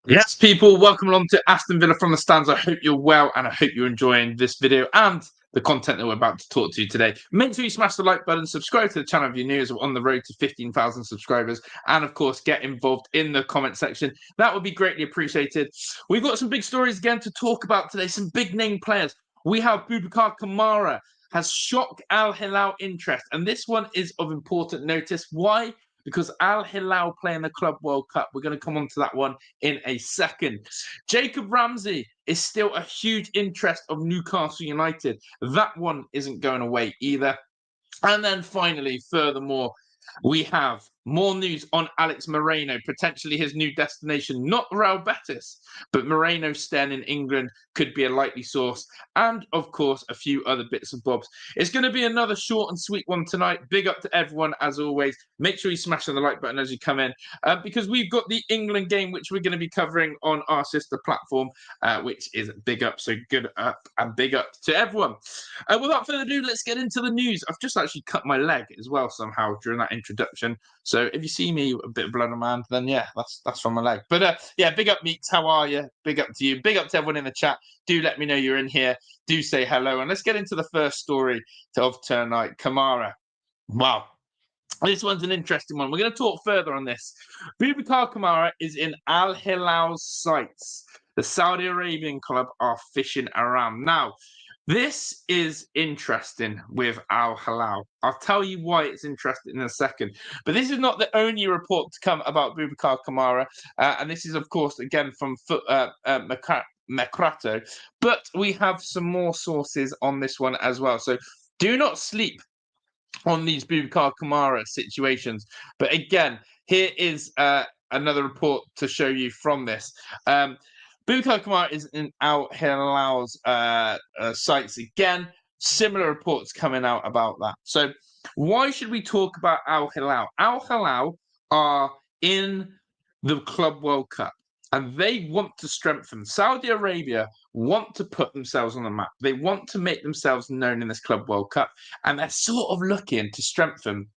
Yes, people, welcome along to Aston Villa from the stands. I hope you're well and I hope you're enjoying this video and the content that we're about to talk to you today. Make sure you smash the like button, subscribe to the channel if you're new, as we're on the road to 15,000 subscribers, and of course, get involved in the comment section. That would be greatly appreciated. We've got some big stories again to talk about today, some big name players. We have Boubacar Kamara has shocked Al-Hilal interest, and this one is of important notice. Why? Because Al-Hilal play in the Club World Cup. We're going to come on to that one in a second. Jacob Ramsey is still a huge interest of Newcastle United. That one isn't going away either. And then finally, furthermore, we have more news on Alex Moreno, potentially his new destination, not Real Betis, but Moreno staying in England could be a likely source. And of course, a few other bits and bobs. It's going to be another short and sweet one tonight. Big up to everyone, as always. Make sure you smash the like button as you come in, because we've got the England game, which we're going to be covering on our sister platform, which is big up. So good up and big up to everyone. Without further ado, let's get into the news. I've just actually cut my leg as well somehow during that introduction. So if you see me a bit of blood on my hand, then yeah, that's from my leg. But yeah, big up, Meeks. How are you? Big up to you. Big up to everyone in the chat. Do let me know you're in here. Do say hello. And let's get into the first story of tonight. Kamara. Wow. This one's an interesting one. We're going to talk further on this. Boubacar Kamara is in Al-Hilal's sights. The Saudi Arabian club are fishing around. Now, this is interesting with Al-Hilal. I'll tell you why it's interesting in a second. But this is not the only report to come about Boubacar Kamara. And this is, of course, again from Mercato. But we have some more sources on this one as well. So do not sleep on these Boubacar Kamara situations. But again, here is another report to show you from this. Boubacar Kamara is in Al-Hilal's sites again. Similar reports coming out about that. So why should we talk about Al-Hilal? Al-Hilal are in the Club World Cup and they want to strengthen. Saudi Arabia want to put themselves on the map. They want to make themselves known in this Club World Cup, and they're sort of looking to strengthen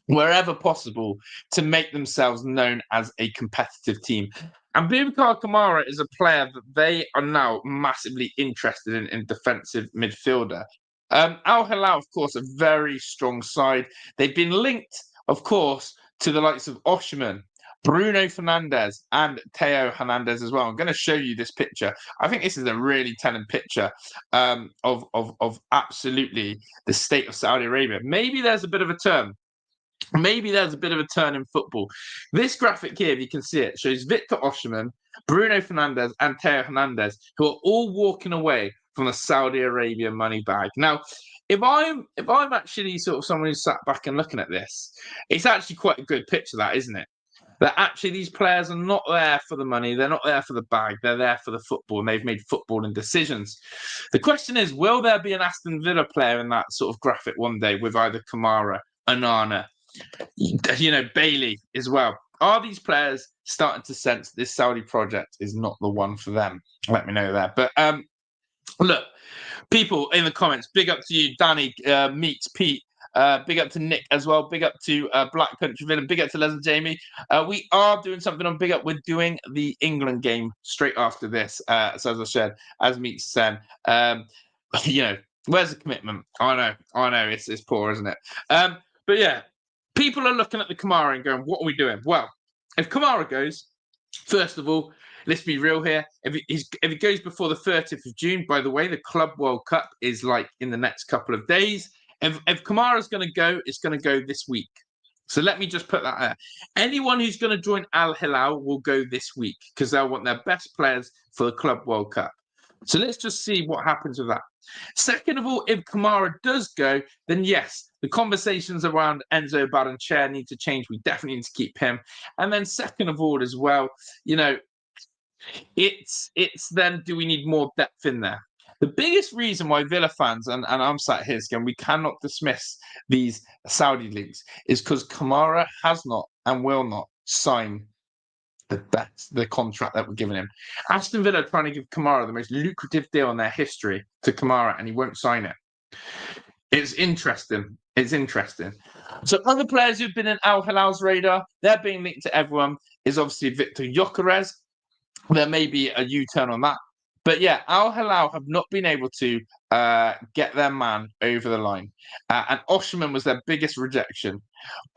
wherever possible to make themselves known as a competitive team. And Boubacar Kamara is a player that they are now massively interested in defensive midfielder. Al-Hilal, of course, a very strong side. They've been linked, of course, to the likes of Osimhen, Bruno Fernandes, and Theo Hernandez as well. I'm going to show you this picture. I think this is a really telling picture of absolutely the state of Saudi Arabia. Maybe there's a bit of a turn. Maybe there's a bit of a turn in football. This graphic here, if you can see it, shows Victor Osimhen, Bruno Fernandes, and Theo Hernandez, who are all walking away from the Saudi Arabia money bag. Now, if I'm actually sort of someone who's sat back and looking at this, it's actually quite a good picture, that, isn't it? That actually these players are not there for the money, they're not there for the bag, they're there for the football, and they've made footballing decisions. The question is, will there be an Aston Villa player in that sort of graphic one day with either Kamara, Onana, Bailey as well? Are these players starting to sense this Saudi project is not the one for them? Let me know there. But look, people in the comments, big up to you, Danny, Meeks, Pete. Big up to Nick as well. Big up to Black Country Villain. Big up to Les and Jamie. We are doing something on Big Up. We're doing the England game straight after this. So as I said, as Meeks said, where's the commitment? I know, it's poor, isn't it? But yeah, people are looking at the Kamara and going, what are we doing? Well, if Kamara goes, first of all, let's be real here. If it goes before the 30th of June, by the way, the Club World Cup is like in the next couple of days. If Kamara's going to go, it's going to go this week. So let me just put that there. Anyone who's going to join Al-Hilal will go this week because they'll want their best players for the Club World Cup. So let's just see what happens with that. Second of all, if Kamara does go, then yes, the conversations around Enzo Baranchea need to change. We definitely need to keep him. And then second of all as well, it's then, do we need more depth in there? The biggest reason why Villa fans, and I'm sat here again, we cannot dismiss these Saudi leagues, is because Kamara has not and will not sign the contract that we're giving him. Aston Villa are trying to give Kamara the most lucrative deal in their history to Kamara, and he won't sign it. It's interesting. So other players who've been in Al-Hilal's radar, they're being linked to everyone, is obviously Victor Gyökeres. there may be a U-turn on that. But yeah, Al-Hilal have not been able to get their man over the line. And Osherman was their biggest rejection.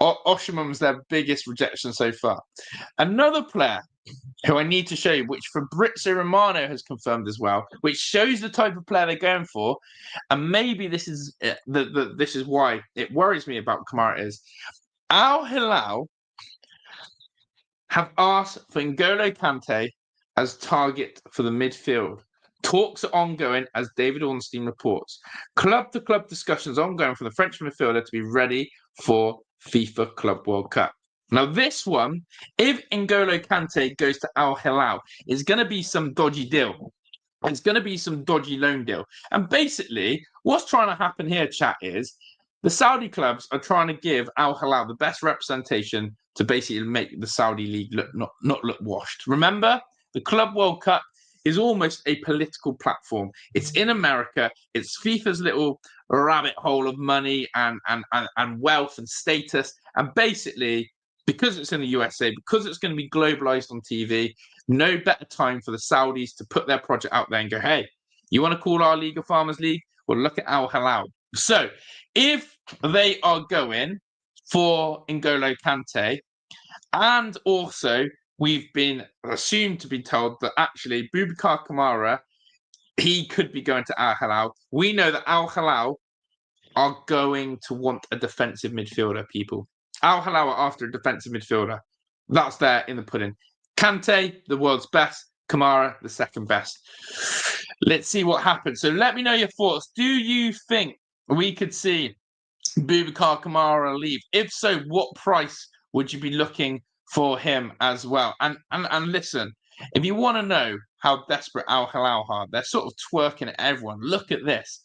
Osherman was their biggest rejection so far. Another player who I need to show you, which Fabrizio Romano has confirmed as well, which shows the type of player they're going for. And maybe this is this is why it worries me about Kamara is Al-Hilal have asked for N'Golo Kante as target for the midfield. Talks are ongoing, as David Ornstein reports. Club-to-club discussions ongoing for the French midfielder to be ready for FIFA Club World Cup. Now, this one, if N'Golo Kante goes to Al-Hilal, is going to be some dodgy deal. It's going to be some dodgy loan deal. And basically, what's trying to happen here, chat, is the Saudi clubs are trying to give Al-Hilal the best representation to basically make the Saudi league look not look washed. Remember, the Club World Cup is almost a political platform. It's in America. It's FIFA's little rabbit hole of money and wealth and status. And basically, because it's in the USA, because it's going to be globalized on TV, no better time for the Saudis to put their project out there and go, hey, you want to call our league a farmers league? Well, look at Al-Hilal. So if they are going for N'Golo Kante, and also we've been assumed to be told that actually Boubacar Kamara, he could be going to Al-Hilal. We know that Al-Hilal are going to want a defensive midfielder, people. Al-Hilal are after a defensive midfielder. That's there in the pudding. Kante, the world's best. Kamara, the second best. Let's see what happens. So let me know your thoughts. Do you think we could see Boubacar Kamara leave? If so, what price would you be looking for him as well? And listen, if you want to know how desperate Al-Hilal are, they're sort of twerking at everyone. Look at this.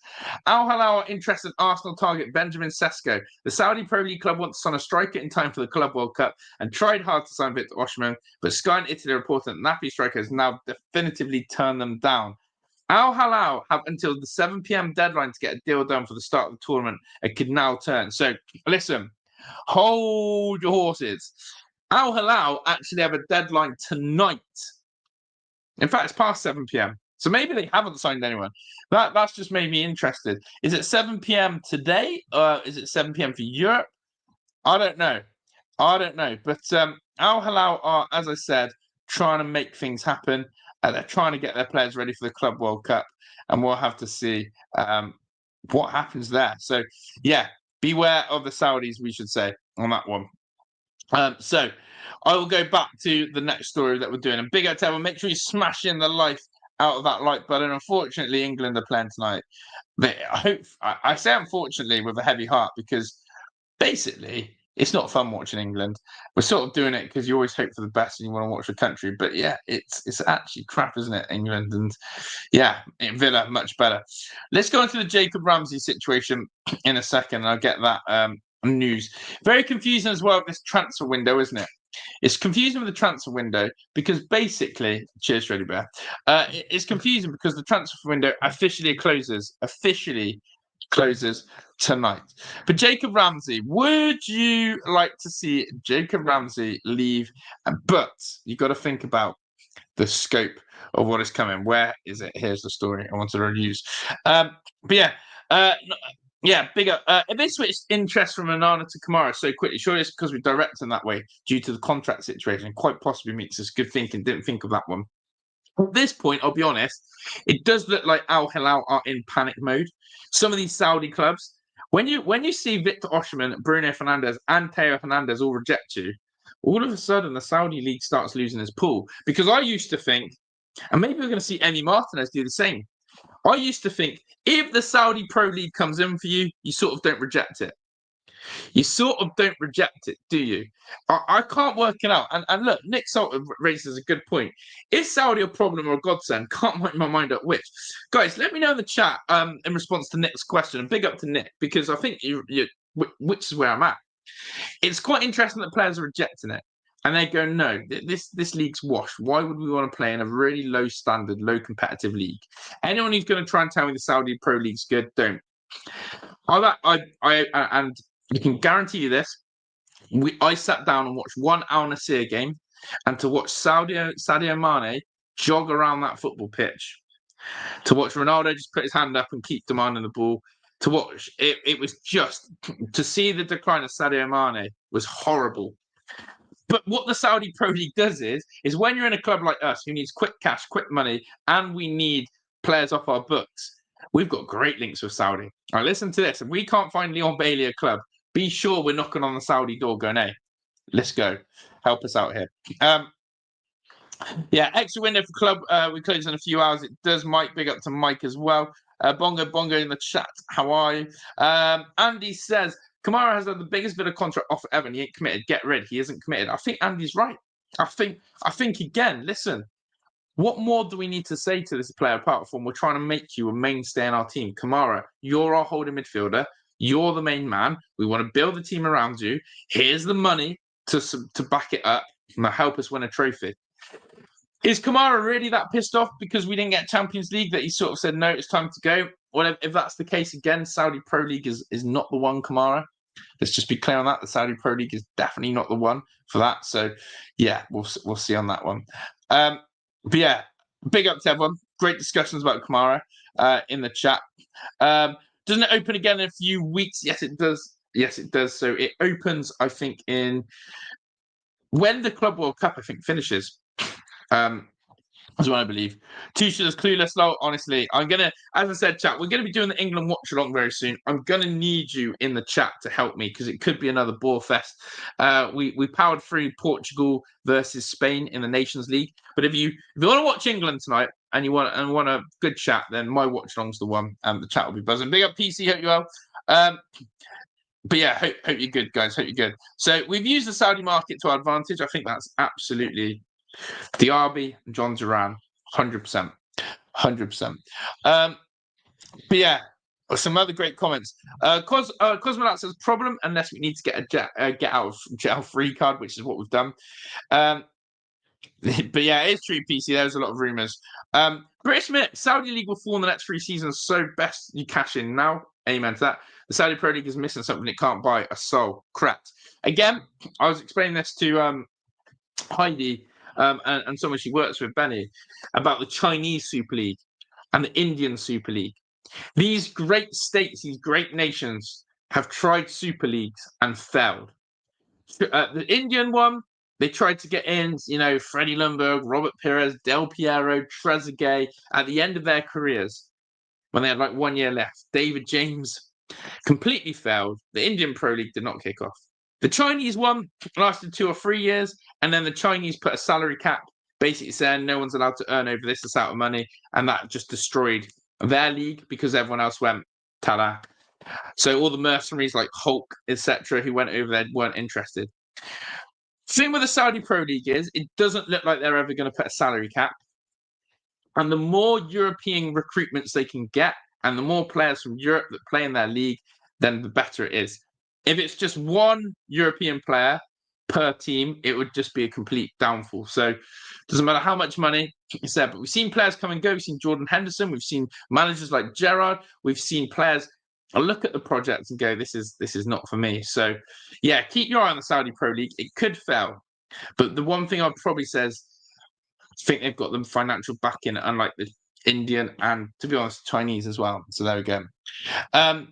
Al-Hilal are interested in Arsenal target Benjamin Sesko. The Saudi Pro League club wants to sign a striker in time for the Club World Cup and tried hard to sign Victor Osimhen, but Sky and Italy reported that Napoli striker has now definitively turned them down. Al-Hilal have until the 7 p.m. deadline to get a deal done for the start of the tournament. It could now turn. So listen, hold your horses. Al-Hilal actually have a deadline tonight. In fact, it's past 7 p.m. So maybe they haven't signed anyone. That's just made me interested. Is it 7 p.m. today? Or is it 7 p.m. for Europe? I don't know. But Al-Hilal are, as I said, trying to make things happen. They're trying to get their players ready for the Club World Cup. And we'll have to see what happens there. So, yeah, beware of the Saudis, we should say, on that one. So I will go back to the next story that we're doing. And big up to everyone. Make sure you smash in the life out of that like button. Unfortunately, England are playing tonight. But I say unfortunately with a heavy heart because basically it's not fun watching England. We're sort of doing it because you always hope for the best and you want to watch your country. But yeah, it's actually crap, isn't it, England? And yeah, Villa, much better. Let's go into the Jacob Ramsey situation in a second. I'll get that news. Very confusing as well, this transfer window, isn't it? It's confusing with the transfer window because basically, cheers, Freddy Bear. It's confusing because the transfer window officially closes tonight. But Jacob Ramsey, would you like to see Jacob Ramsey leave? But you've got to think about the scope of what is coming. Where is it? Here's the story I want to use. But yeah. Yeah, bigger. If they switched interest from Onana to Kamara so quickly, surely it's because we direct them that way due to the contract situation. Quite possibly makes us good thinking. Didn't think of that one. At this point, I'll be honest, it does look like Al-Hilal are in panic mode. Some of these Saudi clubs, when you see Victor Osimhen, Bruno Fernandes, and Theo Hernandez all reject you, all of a sudden the Saudi league starts losing its pull. Because I used to think, and maybe we're going to see Emi Martinez do the same. I used to think if the Saudi Pro League comes in for you, you sort of don't reject it. You sort of don't reject it, do you? I can't work it out. And look, Nick Salter raises a good point. Is Saudi a problem or a godsend? Can't make my mind up which. Guys, let me know in the chat in response to Nick's question. And big up to Nick, because I think which is where I'm at. It's quite interesting that players are rejecting it. And they go, no, this league's washed. Why would we want to play in a really low standard, low competitive league? Anyone who's going to try and tell me the Saudi Pro League's good, don't. And you can guarantee you this. I sat down and watched one Al Nassr game, and to watch Sadio Mane jog around that football pitch, to watch Ronaldo just put his hand up and keep demanding the ball, to watch it was just to see the decline of Sadio Mane was horrible. But what the Saudi Pro League does is when you're in a club like us who needs quick cash, quick money, and we need players off our books, we've got great links with Saudi. All right, listen to this. If we can't find Leon Bailey a club, be sure we're knocking on the Saudi door going, hey, let's go. Help us out here. Yeah, extra window for club. We close in a few hours. It does. Mike, big up to Mike as well. Bongo in the chat. How are you? Andy says, Kamara has had the biggest bit of contract offer ever and he ain't committed. Get rid. He isn't committed. I think Andy's right. I think again, listen, what more do we need to say to this player apart from we're trying to make you a mainstay in our team? Kamara, you're our holding midfielder. You're the main man. We want to build the team around you. Here's the money to back it up and help us win a trophy. Is Kamara really that pissed off because we didn't get Champions League that he sort of said, no, it's time to go? Well, if that's the case, again, Saudi Pro League is not the one, Kamara. Let's just be clear on that. The Saudi Pro League is definitely not the one for that. So, yeah, we'll see on that one. But, yeah, big up to everyone. Great discussions about Kamara in the chat. Doesn't it open again in a few weeks? Yes, it does. Yes, it does. So it opens, I think, when the Club World Cup, I think, finishes. As well, I believe. Tuchel's clueless, though. Honestly, I'm gonna, as I said, chat. We're gonna be doing the England watch along very soon. I'm gonna need you in the chat to help me because it could be another bore fest. We powered through Portugal versus Spain in the Nations League. But if you want to watch England tonight and you want a good chat, then my watch along's the one. The chat will be buzzing. Big up PC, hope you well. But yeah, hope you're good, guys. Hope you're good. So we've used the Saudi market to our advantage. I think that's absolutely. Diaby and John Duran, 100%. 100%. But yeah, some other great comments. Cosmonaut says, problem unless we need to get a get out of jail free card, which is what we've done. But yeah, it is true, PC. There's a lot of rumours. British Minute, Saudi League will fall in the next 3 seasons, so best you cash in now. Amen to that. The Saudi Pro League is missing something it can't buy, a soul. Correct. Again, I was explaining this to Heidi, and someone she works with, Benny, about the Chinese Super League and the Indian Super League. These great states, these great nations have tried Super Leagues and failed. The Indian one, they tried to get in, Freddie Lundberg, Robert Pires, Del Piero, Trezeguet, at the end of their careers, when they had like 1 year left. David James completely failed. The Indian Pro League did not kick off. The Chinese one lasted 2 or 3 years, and then the Chinese put a salary cap, basically saying no one's allowed to earn over this amount of money, and that just destroyed their league because everyone else went, ta-da. So all the mercenaries like Hulk, etc., who went over there weren't interested. The thing with the Saudi Pro League is it doesn't look like they're ever going to put a salary cap. And the more European recruitments they can get, and the more players from Europe that play in their league, then the better it is. If it's just one European player per team, it would just be a complete downfall. So it doesn't matter how much money is there. But we've seen players come and go. We've seen Jordan Henderson. We've seen managers like Gerrard. We've seen players look at the project and go, this is not for me. So, yeah, keep your eye on the Saudi Pro League. It could fail. But the one thing I'd probably say is I think they've got the financial backing, unlike the Indian and, to be honest, Chinese as well. So there we go. But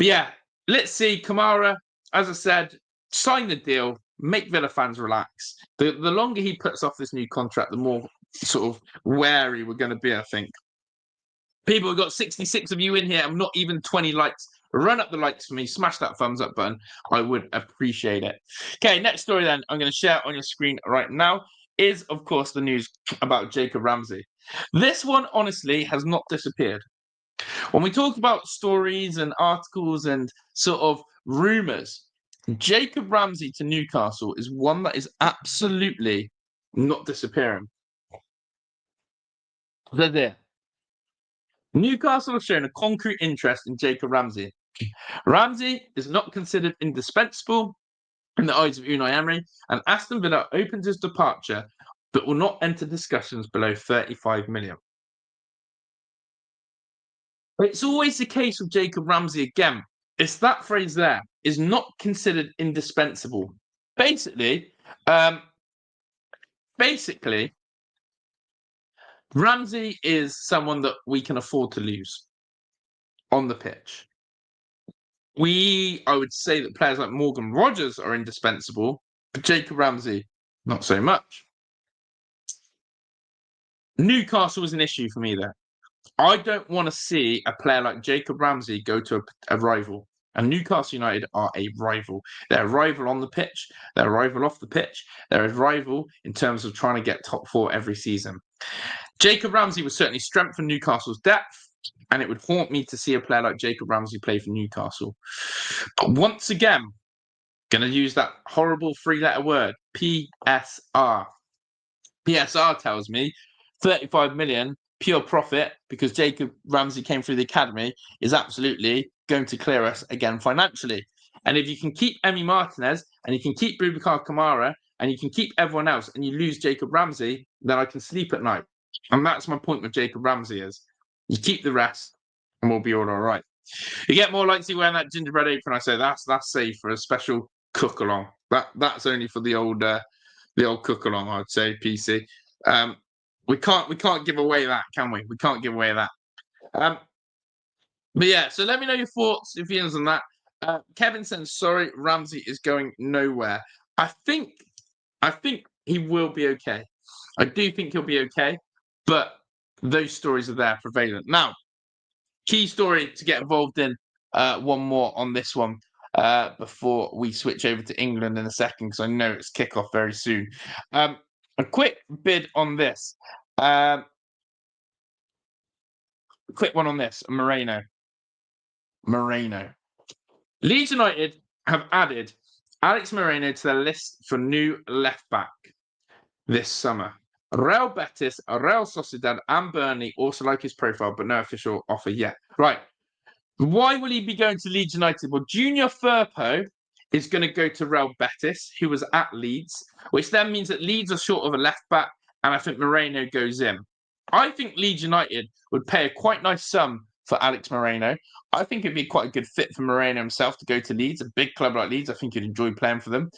yeah, let's see. Kamara, as I said, sign the deal, make Villa fans relax. The longer he puts off this new contract, the more sort of wary we're going to be, I think. People, we've got 66 of you in here and not even 20 likes. Run up the likes for me. Smash that thumbs up button. I would appreciate it. Okay, next story then I'm going to share on your screen right now is, of course, the news about Jacob Ramsey. This one, honestly, has not disappeared. When we talk about stories and articles and sort of rumours, Jacob Ramsey to Newcastle is one that is absolutely not disappearing. They're there. Newcastle have shown a concrete interest in Jacob Ramsey. Ramsey is not considered indispensable in the eyes of Unai Emery, and Aston Villa opens his departure, but will not enter discussions below 35 million. It's always the case with Jacob Ramsey again. It's that phrase there, is not considered indispensable. Basically, Ramsey is someone that we can afford to lose on the pitch. I would say that players like Morgan Rogers are indispensable, but Jacob Ramsey, not so much. Newcastle was an issue for me there. I don't want to see a player like Jacob Ramsey go to a rival. And Newcastle United are a rival. They're a rival on the pitch. They're a rival off the pitch. They're a rival in terms of trying to get top four every season. Jacob Ramsey would certainly strengthen Newcastle's depth, and it would haunt me to see a player like Jacob Ramsey play for Newcastle. But once again, going to use that horrible three-letter word, PSR. PSR tells me 35 million pure profit because Jacob Ramsey came through the academy is absolutely going to clear us again financially. And if you can keep Emi Martinez and you can keep Boubacar Kamara and you can keep everyone else and you lose Jacob Ramsey, then I can sleep at night. And that's my point with Jacob Ramsey is you keep the rest and we'll be all right. You get more likely wearing that gingerbread apron. I say that's safe for a special cook along. That's only for the old cook along. I'd say PC. We can't give away that, can we? We can't give away that. But yeah, so let me know your thoughts, your feelings on that. Kevin says, sorry, Ramsey is going nowhere. I think he will be okay. I do think he'll be okay, but those stories are there prevalent. Now, key story to get involved in, one more on this one before we switch over to England in a second, because I know it's kickoff very soon. A quick bid on this. Quick one on this. Moreno. Leeds United have added Alex Moreno to their list for new left back this summer. Real Betis, Real Sociedad, and Burnley also like his profile, but no official offer yet. Right. Why will he be going to Leeds United? Well, Junior Firpo is going to go to Real Betis, who was at Leeds, which then means that Leeds are short of a left back, and I think Moreno goes in. I think Leeds United would pay a quite nice sum for Alex Moreno. I think it'd be quite a good fit for Moreno himself to go to Leeds, a big club like Leeds. I think he'd enjoy playing for them.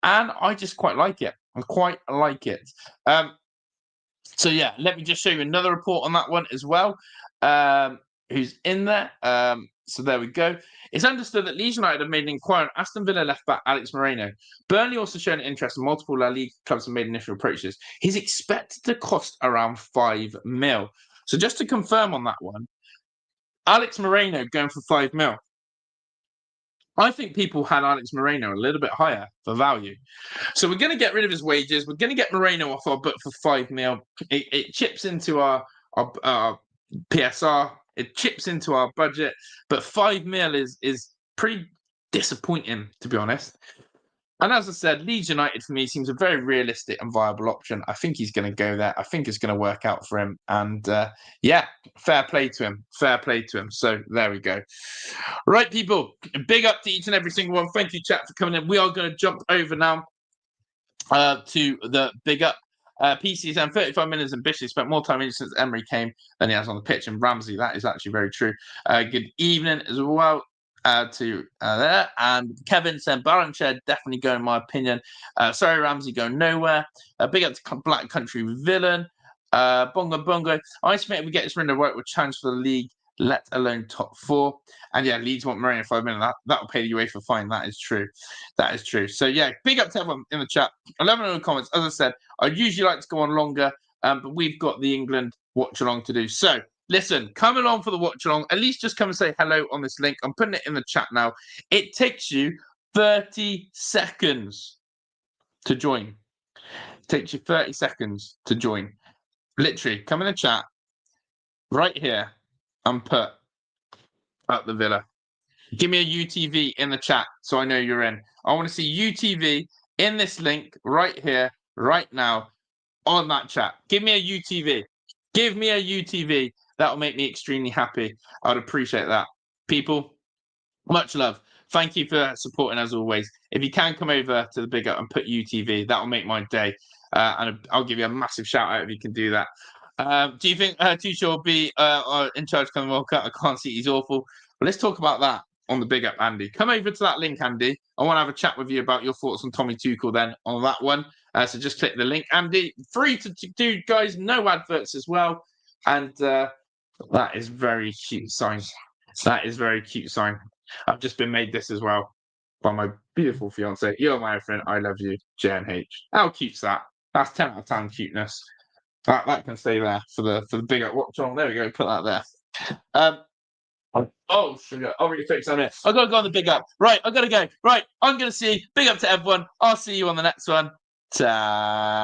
And I just quite like it. I quite like it. So yeah, let me just show you another report on that one as well. Who's in there? So there we go. It's understood that Leeds United have made an inquiry on Aston Villa left back Alex Moreno. Burnley also shown an interest in multiple La Liga clubs and made initial approaches. He's expected to cost around 5 mil. So just to confirm on that one, Alex Moreno going for 5 mil. I think people had Alex Moreno a little bit higher for value. So we're going to get rid of his wages. We're going to get Moreno off our book for 5 mil. It chips into our PSR. It chips into our budget. But 5 mil is pretty disappointing, to be honest. And as I said, Leeds United for me seems a very realistic and viable option. I think he's going to go there. I think it's going to work out for him. And yeah, fair play to him. Fair play to him. So there we go. Right, people. Big up to each and every single one. Thank you, chat, for coming in. We are going to jump over now to the big up. PC's and 35 minutes and Bishley spent more time in since Emery came than he has on the pitch. And Ramsey, that is actually very true. Good evening as well. To there, and Kevin said Baranchad definitely go in my opinion. Sorry, Ramsey going nowhere. Big up to Black Country Villain. Bongo. I estimate we get this window right with chance for the league, let alone top 4. And yeah, Leeds want Moreno 5 million. That'll pay the UEFA fine. That is true. That is true. So yeah, big up to everyone in the chat. 11 in the comments. As I said, I'd usually like to go on longer, but we've got the England watch along to do. So listen, come along for the watch along. At least just come and say hello on this link. I'm putting it in the chat now. It takes you 30 seconds to join. It takes you 30 seconds to join. Literally, come in the chat right here and put up the Villa. Give me a UTV in the chat so I know you're in. I want to see UTV in this link right here, right now, on that chat. Give me a UTV. Give me a UTV. That'll make me extremely happy. I'd appreciate that. People, much love. Thank you for supporting as always. If you can come over to the Big Up and put UTV, that'll make my day. And I'll give you a massive shout out if you can do that. Do you think Tuchel will be in charge coming World Cup? I can't see he's awful. But let's talk about that on the Big Up, Andy. Come over to that link, Andy. I want to have a chat with you about your thoughts on Tommy Tuchel then on that one. So just click the link, Andy. Free to do, guys. No adverts as well. And that is very cute sign. That is very cute sign. I've just been made this as well by my beautiful fiance. You're my friend. I love you, JNH. How cute's that? That's 10 out of 10 cuteness. That can stay there for the big up watch on. There we go. Put that there. Oh, sugar. I'll really fix that in. I've got to go on the big up. Right, I've got to go. Right, I'm going to see. Big up to everyone. I'll see you on the next one. Ta-da.